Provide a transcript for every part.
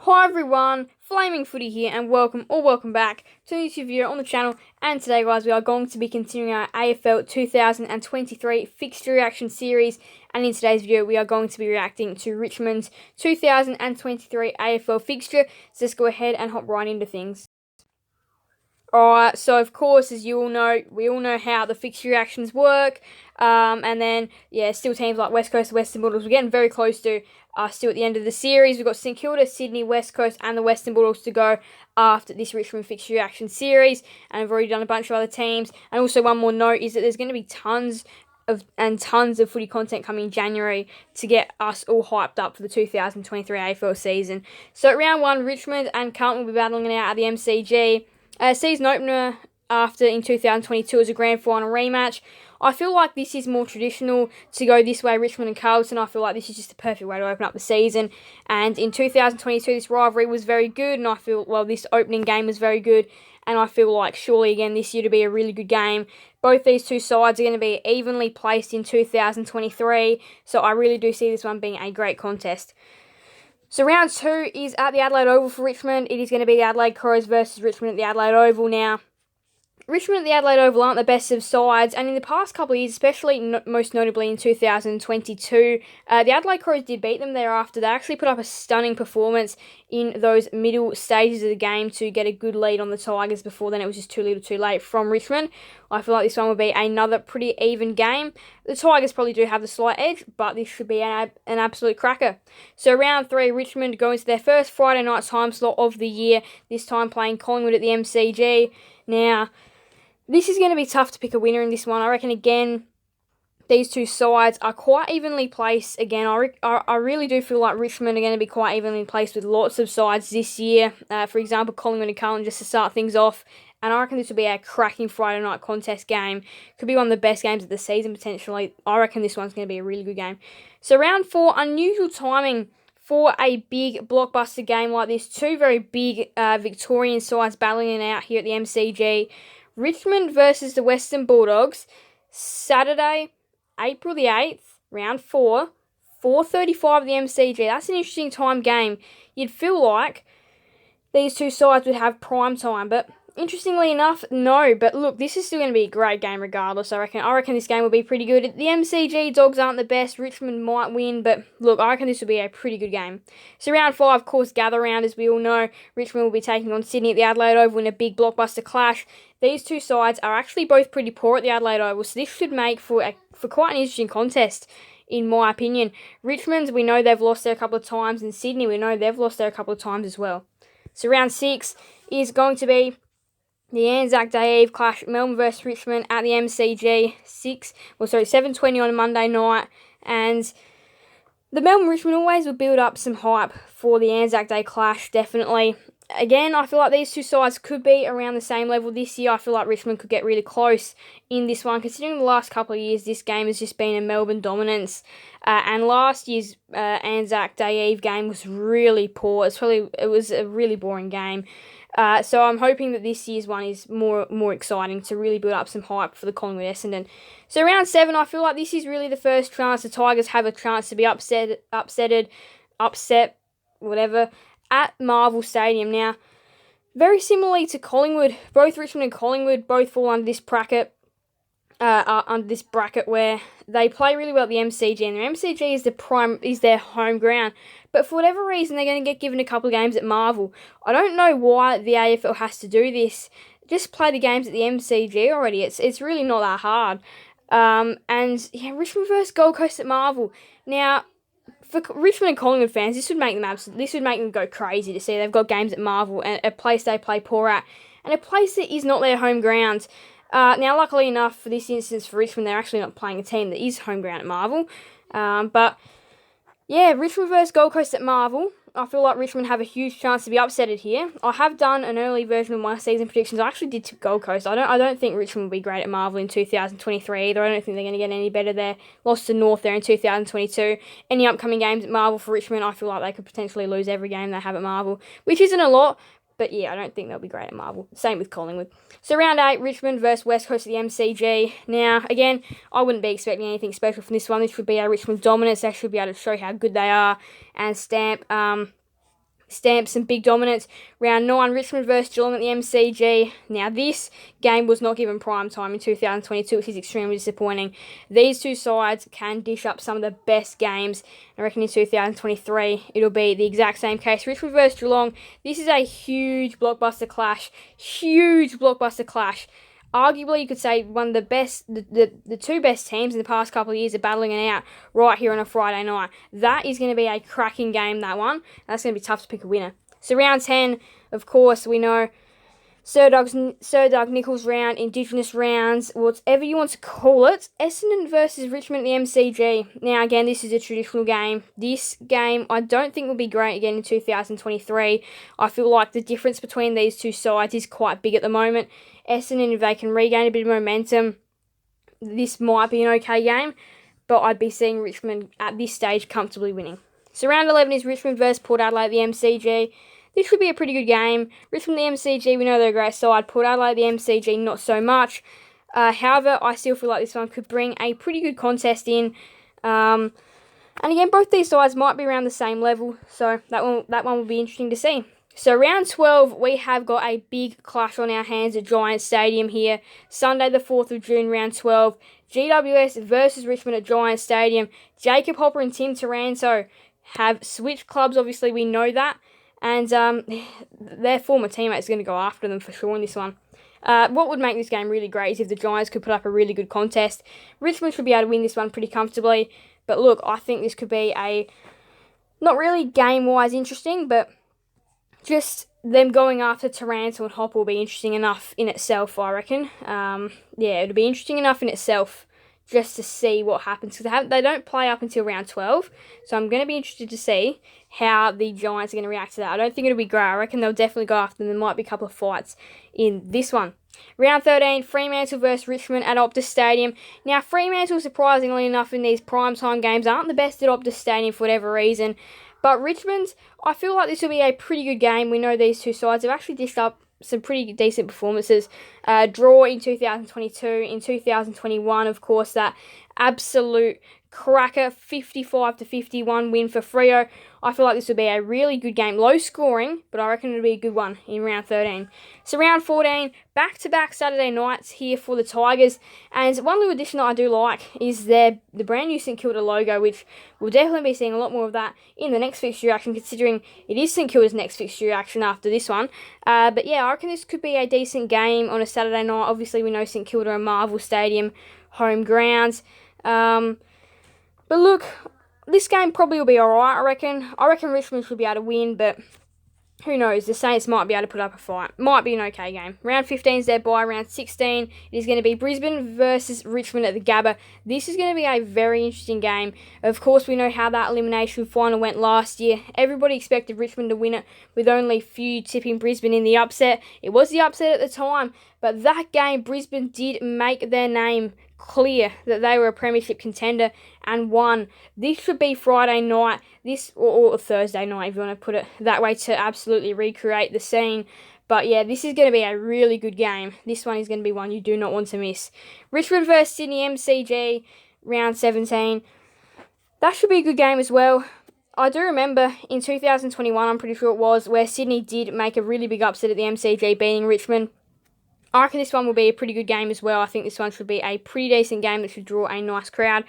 Hi everyone, Flaming Footy here and welcome back to a new video on the channel. And today guys, we are going to be continuing our AFL 2023 fixture reaction series, and in today's video we are going to be reacting to Richmond's 2023 AFL fixture. So let's go ahead and hop right into things. Alright, so of course, as you all know, we all know how the fixture reactions work. And then, still teams like West Coast and Western Bulldogs, we're getting very close to still at the end of the series. We've got St Kilda, Sydney, West Coast, and the Western Bulldogs to go after this Richmond fixture reaction series. And I've already done a bunch of other teams. And also one more note is that there's going to be tons of footy content coming in January to get us all hyped up for the 2023 AFL season. So at round 1, Richmond and Carlton will be battling it out at the MCG. Season opener after in 2022 as a grand final rematch. I feel like this is more traditional to go this way, Richmond and Carlton. I feel like this is just the perfect way to open up the season. And in 2022, this rivalry was very good, and I feel, well, this opening game was very good. And I feel like surely again this year to be a really good game. Both these two sides are going to be evenly placed in 2023, so I really do see this one being a great contest. So round 2 is at the Adelaide Oval for Richmond. It is going to be the Adelaide Crows versus Richmond at the Adelaide Oval. Now, Richmond at the Adelaide Oval aren't the best of sides, and in the past couple of years, especially most notably in 2022, the Adelaide Crows did beat them thereafter. They actually put up a stunning performance in those middle stages of the game to get a good lead on the Tigers. Before then, it was just too little too late from Richmond. I feel like this one will be another pretty even game. The Tigers probably do have the slight edge, but this should be an absolute cracker. So round 3, Richmond go into their first Friday night time slot of the year, this time playing Collingwood at the MCG. Now, this is going to be tough to pick a winner in this one. I reckon, again, these two sides are quite evenly placed. Again, I really do feel like Richmond are going to be quite evenly placed with lots of sides this year. For example, Collingwood and Carlton, just to start things off. And I reckon this will be a cracking Friday night contest game. Could be one of the best games of the season, potentially. I reckon this one's going to be a really good game. So round 4, unusual timing for a big blockbuster game like this. Two very big Victorian sides battling it out here at the MCG. Richmond versus the Western Bulldogs, Saturday, April the 8th, round 4, 4:35 at the MCG. That's an interesting time game. You'd feel like these two sides would have prime time, but interestingly enough, no. But look, this is still going to be a great game regardless, I reckon. I reckon this game will be pretty good. At the MCG, Dogs aren't the best. Richmond might win, but look, I reckon this will be a pretty good game. So round 5, of course, gather round, as we all know. Richmond will be taking on Sydney at the Adelaide Oval in a big blockbuster clash. These two sides are actually both pretty poor at the Adelaide Oval, so this should make for quite an interesting contest, in my opinion. Richmond, we know they've lost there a couple of times, and Sydney, we know they've lost there a couple of times as well. So round 6 is going to be the Anzac Day Eve clash, Melbourne versus Richmond at the MCG, 7:20 on a Monday night, and the Melbourne-Richmond always will build up some hype for the Anzac Day clash, definitely. Again, I feel like these two sides could be around the same level this year. I feel like Richmond could get really close in this one. Considering the last couple of years, this game has just been a Melbourne dominance. And last year's Anzac Day Eve game was really poor. It was a really boring game. So I'm hoping that this year's one is more exciting to really build up some hype for the Collingwood Essendon. So round 7, I feel like this is really the first chance the Tigers have a chance to be upset, whatever, at Marvel Stadium. Now, very similarly to Collingwood, both Richmond and Collingwood both fall under this bracket. Where they play really well at the MCG, and their MCG is their home ground. But for whatever reason, they're going to get given a couple of games at Marvel. I don't know why the AFL has to do this. Just play the games at the MCG already. It's really not that hard. Richmond versus Gold Coast at Marvel. Now, for Richmond and Collingwood fans, this would make them go crazy to see they've got games at Marvel, and a place they play poor at, and a place that is not their home ground. Now, luckily enough for this instance for Richmond, they're actually not playing a team that is home ground at Marvel. Richmond versus Gold Coast at Marvel. I feel like Richmond have a huge chance to be upsetted here. I have done an early version of my season predictions. I actually did tip Gold Coast. I don't think Richmond will be great at Marvel in 2023 either. I don't think they're going to get any better there. Lost to North there in 2022. Any upcoming games at Marvel for Richmond, I feel like they could potentially lose every game they have at Marvel, which isn't a lot. But yeah, I don't think they'll be great at Marvel. Same with Collingwood. So round 8, Richmond versus West Coast at the MCG. Now, again, I wouldn't be expecting anything special from this one. This would be a Richmond dominance. They should be able to show how good they are and stamp stamped some big dominance. Round 9, Richmond versus Geelong at the MCG. Now, this game was not given prime time in 2022, which is extremely disappointing. These two sides can dish up some of the best games. I reckon in 2023, it'll be the exact same case. Richmond versus Geelong. This is a huge blockbuster clash. Huge blockbuster clash. Arguably, you could say one of the best, the two best teams in the past couple of years are battling it out right here on a Friday night. That is going to be a cracking game, that one. That's going to be tough to pick a winner. So round 10, of course, we know Sir Doug Nicholls round, Indigenous rounds, whatever you want to call it. Essendon versus Richmond at the MCG. Now, again, this is a traditional game. This game, I don't think will be great again in 2023. I feel like the difference between these two sides is quite big at the moment. Essendon, if they can regain a bit of momentum, this might be an okay game, but I'd be seeing Richmond at this stage comfortably winning. So round 11 is Richmond versus Port Adelaide at the MCG. This should be a pretty good game. Richmond the MCG, we know they're a great side. Port Adelaide the MCG, not so much. However, I still feel like this one could bring a pretty good contest in. And again, both these sides might be around the same level, so that one will be interesting to see. So round 12, we have got a big clash on our hands at Giants Stadium here. Sunday the 4th of June, round 12. GWS versus Richmond at Giants Stadium. Jacob Hopper and Tim Taranto have switched clubs, obviously we know that. And their former teammate is going to go after them for sure in this one. What would make this game really great is if the Giants could put up a really good contest. Richmond should be able to win this one pretty comfortably. But look, I think this could be a, not really game-wise interesting, but just them going after Taranto and Hopper will be interesting enough in itself, I reckon. Yeah, it'll be interesting enough in itself just to see what happens. Because they don't play up until round 12. So I'm going to be interested to see how the Giants are going to react to that. I don't think it'll be great. I reckon they'll definitely go after them. There might be a couple of fights in this one. Round 13, Fremantle versus Richmond at Optus Stadium. Now, Fremantle, surprisingly enough, in these primetime games, aren't the best at Optus Stadium for whatever reason. But Richmond, I feel like this will be a pretty good game. We know these two sides have actually dished up some pretty decent performances. Draw in 2022, in 2021, of course, that absolute cracker 55-51 win for Freo. I feel like this will be a really good game. Low scoring, but I reckon it'll be a good one in round 13. So round 14, back-to-back Saturday nights here for the Tigers. And one little addition that I do like is the brand new St Kilda logo, which we'll definitely be seeing a lot more of that in the next fixture action, considering it is St Kilda's next fixture action after this one. But yeah, I reckon this could be a decent game on a Saturday night. Obviously, we know St Kilda and Marvel Stadium, home grounds. But look, this game probably will be alright, I reckon. I reckon Richmond should be able to win, but who knows? The Saints might be able to put up a fight. Might be an okay game. Round 15 is their bye. Round 16, it is going to be Brisbane versus Richmond at the Gabba. This is going to be a very interesting game. Of course, we know how that elimination final went last year. Everybody expected Richmond to win it, with only few tipping Brisbane in the upset. It was the upset at the time, but that game, Brisbane did make their name clear that they were a premiership contender and won. This should be Friday night, or Thursday night if you want to put it that way, to absolutely recreate the scene. But yeah, this is going to be a really good game. This one is going to be one you do not want to miss. Richmond versus Sydney MCG, round 17. That should be a good game as well. I do remember in 2021, I'm pretty sure it was, where Sydney did make a really big upset at the MCG, beating Richmond. I reckon this one will be a pretty good game as well. I think this one should be a pretty decent game that should draw a nice crowd.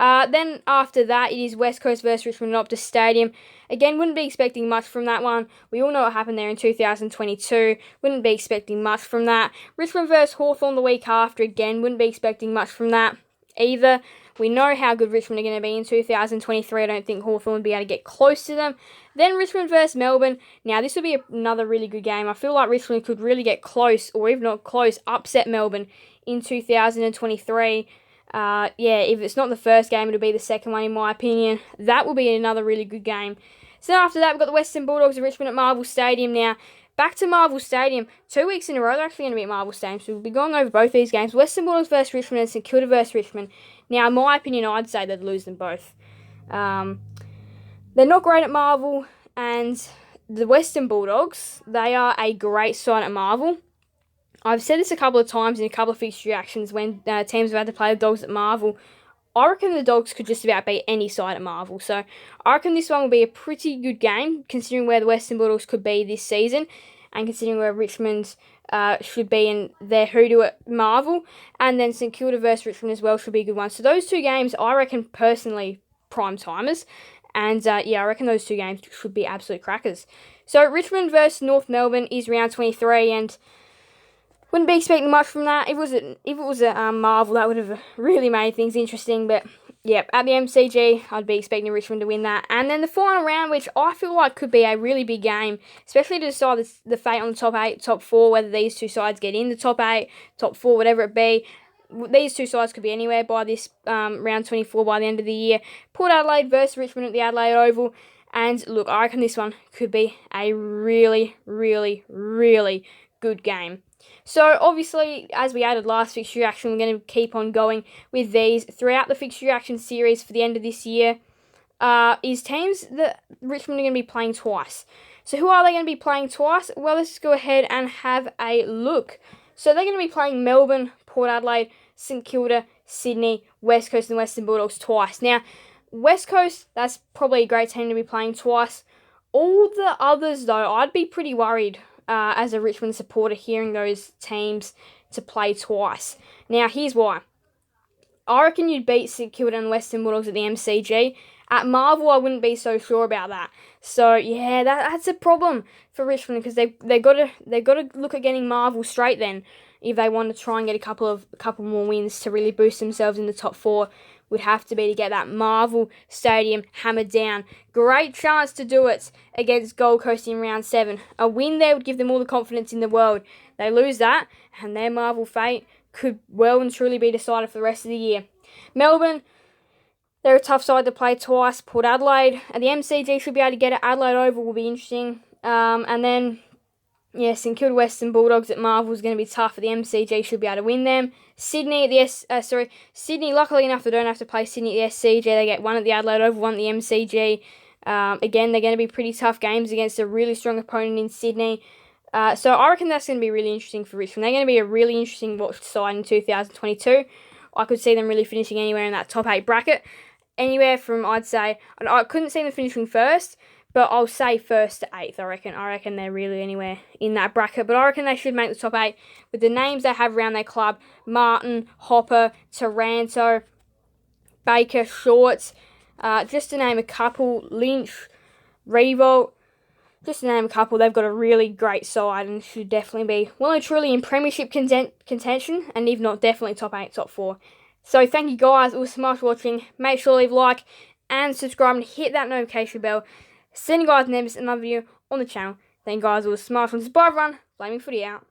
Then after that, it is West Coast versus Richmond at Optus Stadium. Again, wouldn't be expecting much from that one. We all know what happened there in 2022. Wouldn't be expecting much from that. Richmond versus Hawthorn the week after. Again, wouldn't be expecting much from that either. We know how good Richmond are going to be in 2023. I don't think Hawthorn would be able to get close to them. Then Richmond versus Melbourne. Now, this will be another really good game. I feel like Richmond could really get close, or if not close, upset Melbourne in 2023. Yeah, if it's not the first game, it'll be the second one, in my opinion. That will be another really good game. So after that, we've got the Western Bulldogs of Richmond at Marvel Stadium now. Back to Marvel Stadium. 2 weeks in a row, they're actually going to be at Marvel Stadium, so we'll be going over both these games. Western Bulldogs versus Richmond and St Kilda versus Richmond. Now, in my opinion, I'd say they'd lose them both. They're not great at Marvel, and the Western Bulldogs, they are a great side at Marvel. I've said this a couple of times in a couple of fixture reactions when teams have had to play the Dogs at Marvel. I reckon the Dogs could just about beat any side at Marvel. So I reckon this one will be a pretty good game, considering where the Western Bulldogs could be this season, and considering where Richmond should be in their hoodoo at Marvel, and then St Kilda versus Richmond as well should be a good one. So those two games, I reckon personally, prime timers. And I reckon those two games should be absolute crackers. So Richmond versus North Melbourne is round 23, and wouldn't be expecting much from that. If it was a Marvel, that would have really made things interesting. But yeah, at the MCG, I'd be expecting Richmond to win that. And then the final round, which I feel like could be a really big game, especially to decide the fate on the top 8, top 4, whether these two sides get in the top 8, top 4, whatever it be. These two sides could be anywhere by this round 24 by the end of the year. Port Adelaide versus Richmond at the Adelaide Oval. And look, I reckon this one could be a really, really, really good game. So obviously, as we added last fixture reaction, we're going to keep on going with these throughout the fixture reaction series for the end of this year. Is teams that Richmond are going to be playing twice. So who are they going to be playing twice? Well, let's go ahead and have a look. So they're going to be playing Melbourne, Port Adelaide, St Kilda, Sydney, West Coast and Western Bulldogs twice. Now, West Coast, that's probably a great team to be playing twice. All the others, though, I'd be pretty worried as a Richmond supporter hearing those teams to play twice. Now, here's why. I reckon you'd beat St Kilda and Western Bulldogs at the MCG. At Marvel, I wouldn't be so sure about that. So yeah, that's a problem for Richmond, because they got to look at getting Marvel straight then if they want to try and get a couple more wins to really boost themselves in the top 4. Would have to be to get that Marvel Stadium hammered down. Great chance to do it against Gold Coast in round 7. A win there would give them all the confidence in the world. They lose that, and their Marvel fate could well and truly be decided for the rest of the year. Melbourne, they're a tough side to play twice. Port Adelaide at the MCG should be able to get it. Adelaide Oval will be interesting. And then, yeah, St Kilda Western Bulldogs at Marvel is going to be tough. At the MCG should be able to win them. Sydney at the Sydney. Luckily enough, they don't have to play Sydney at the SCG. They get one at the Adelaide Oval, one at the MCG. Again, they're going to be pretty tough games against a really strong opponent in Sydney. So I reckon that's going to be really interesting for Richmond. They're going to be a really interesting watch side in 2022. I could see them really finishing anywhere in that top 8 bracket. Anywhere from, I'd say, I couldn't see them finishing first, but I'll say 1st to 8th, I reckon. I reckon they're really anywhere in that bracket, but I reckon they should make the top 8 with the names they have around their club. Martin, Hopper, Taranto, Baker, Shorts, just to name a couple, Lynch, Revolt, just to name a couple. They've got a really great side and should definitely be well and truly in premiership contention, and if not, definitely top 8, top 4. So thank you guys, it was so much for watching. Make sure to leave a like and subscribe and hit that notification bell. Send you guys another video on the channel. Thank you guys, it was so much fun. Bye everyone, Flaming Footy out.